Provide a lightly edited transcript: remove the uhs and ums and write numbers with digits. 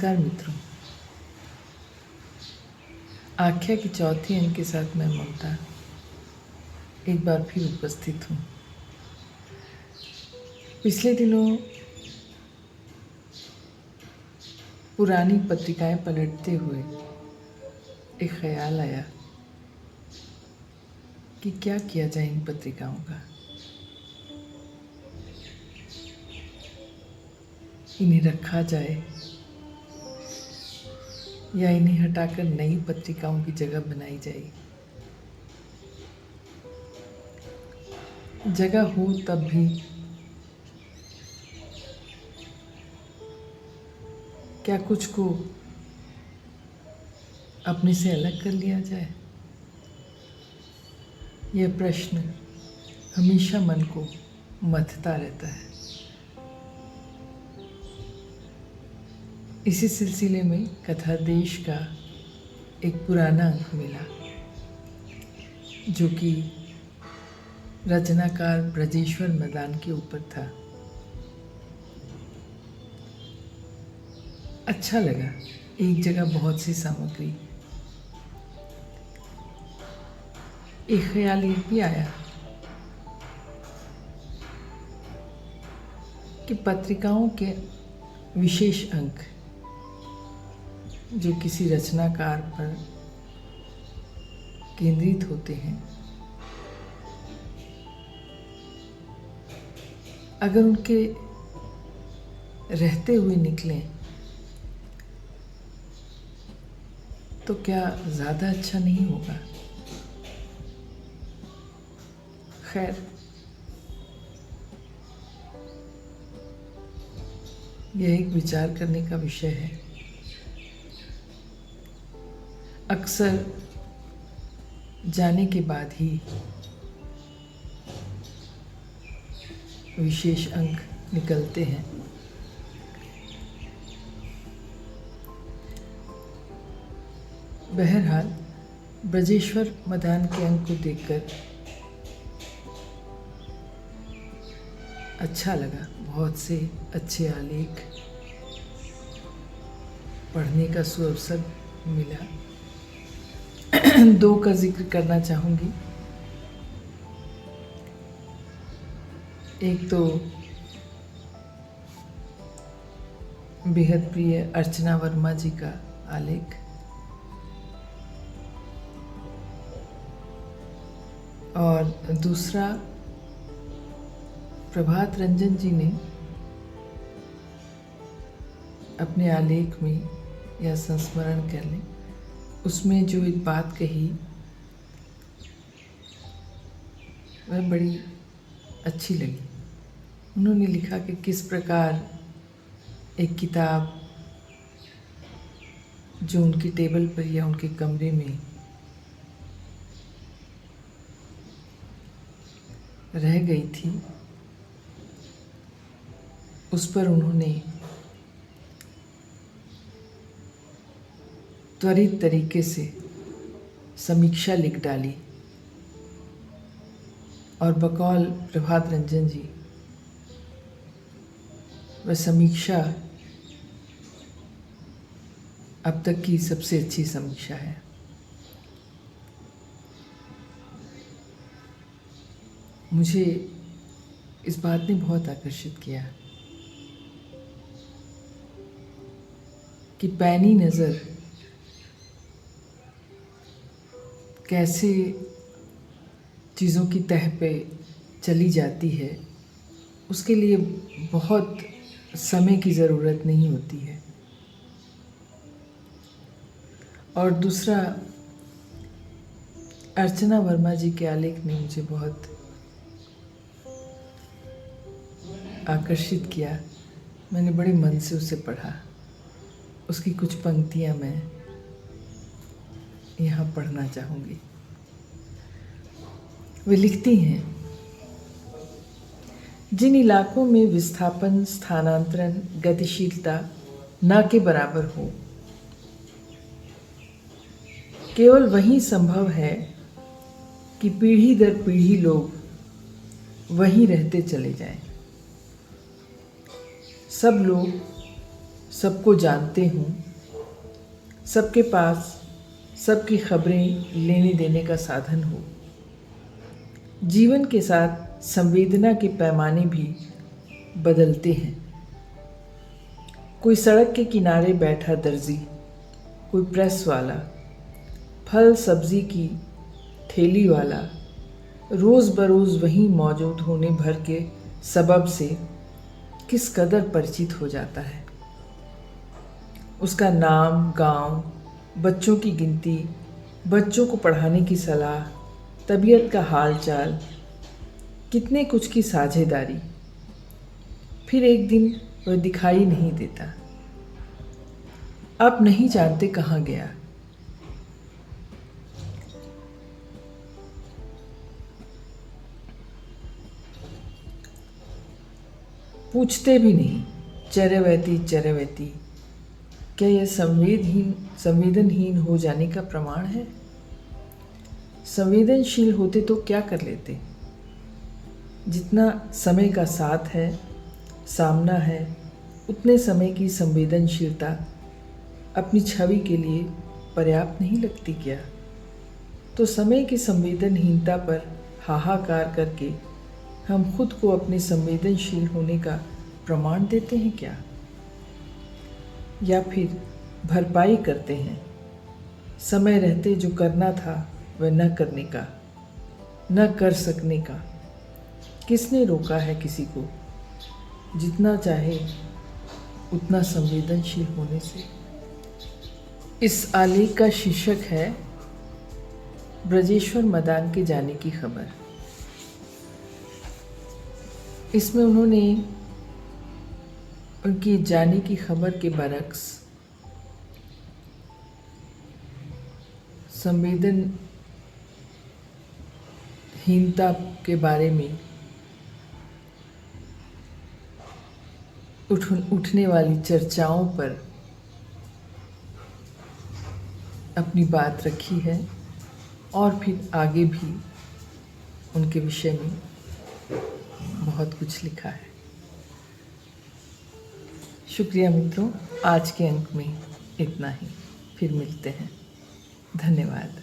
नमस्कार मित्रों। आख्या की चौथी अंक के साथ मैं ममता एक बार फिर उपस्थित हूँ। पिछले दिनों पुरानी पत्रिकाएं पलटते हुए एक ख्याल आया कि क्या किया जाए इन पत्रिकाओं का। इन्हें रखा जाए या इन्हें हटाकर नई पत्रिकाओं की जगह बनाई जाए। जगह हो तब भी क्या कुछ को अपने से अलग कर लिया जाए? यह प्रश्न हमेशा मन को मथता रहता है। इसी सिलसिले में कथा देश का एक पुराना अंक मिला जो कि रचनाकार ब्रजेश्वर मदान के ऊपर था। अच्छा लगा। एक जगह बहुत सी सामग्री। एक ख्याल ये भी आया कि पत्रिकाओं के विशेष अंक जो किसी रचनाकार पर केंद्रित होते हैं, अगर उनके रहते हुए निकलें तो क्या ज़्यादा अच्छा नहीं होगा? खैर, यह एक विचार करने का विषय है। अक्सर जाने के बाद ही विशेष अंक निकलते हैं। बहरहाल ब्रजेश्वर मदान के अंक को देखकर अच्छा लगा। बहुत से अच्छे आलेख पढ़ने का सुअवसर मिला। दो का जिक्र करना चाहूँगी। एक तो बेहद प्रिय अर्चना वर्मा जी का आलेख, और दूसरा प्रभात रंजन जी ने अपने आलेख में, या संस्मरण कर लें, उसमें जो एक बात कही वह बड़ी अच्छी लगी। उन्होंने लिखा कि किस प्रकार एक किताब जो उनकी टेबल पर या उनके कमरे में रह गई थी, उस पर उन्होंने त्वरित तरीके से समीक्षा लिख डाली, और बकौल प्रभात रंजन जी वह समीक्षा अब तक की सबसे अच्छी समीक्षा है। मुझे इस बात ने बहुत आकर्षित किया कि पैनी नज़र कैसे चीज़ों की तह पे चली जाती है। उसके लिए बहुत समय की ज़रूरत नहीं होती है। और दूसरा, अर्चना वर्मा जी के आलेख ने मुझे बहुत आकर्षित किया। मैंने बड़े मन से उसे पढ़ा। उसकी कुछ पंक्तियाँ मैं यहाँ पढ़ना चाहूँगी। वे लिखती हैं, जिन इलाकों में विस्थापन, स्थानांतरण, गतिशीलता न के बराबर हो, केवल वहीं संभव है कि पीढ़ी दर पीढ़ी लोग वहीं रहते चले जाएं। सब लोग सबको जानते हूँ, सबके पास सबकी खबरें लेने देने का साधन हो। जीवन के साथ संवेदना के पैमाने भी बदलते हैं। कोई सड़क के किनारे बैठा दर्जी, कोई प्रेस वाला, फल सब्जी की ठेली वाला, रोज़ बरोज़ वहीं मौजूद होने भर के सबब से किस कदर परिचित हो जाता है। उसका नाम, गांव, बच्चों की गिनती, बच्चों को पढ़ाने की सलाह, तबीयत का हाल चाल, कितने कुछ की साझेदारी। फिर एक दिन वह दिखाई नहीं देता। आप नहीं जानते कहाँ गया। पूछते भी नहीं, चरवैती चरवैती। क्या यह संवेदनहीन हो जाने का प्रमाण है? संवेदनशील होते तो क्या कर लेते। जितना समय का साथ है, सामना है, उतने समय की संवेदनशीलता अपनी छवि के लिए पर्याप्त नहीं लगती क्या? तो समय की संवेदनहीनता पर हाहाकार करके हम खुद को अपने संवेदनशील होने का प्रमाण देते हैं क्या? या फिर भरपाई करते हैं समय रहते जो करना था वह न करने का, न कर सकने का। किसने रोका है किसी को जितना चाहे उतना संवेदनशील होने से? इस आलेख का शीर्षक है ब्रजेश्वर मदान के जाने की खबर। इसमें उन्होंने उनकी जाने की खबर के बरक्स संवेदनहीनता के बारे में उठने वाली चर्चाओं पर अपनी बात रखी है और फिर आगे भी उनके विषय में बहुत कुछ लिखा है। शुक्रिया मित्रों, आज के अंक में इतना ही। फिर मिलते हैं। धन्यवाद।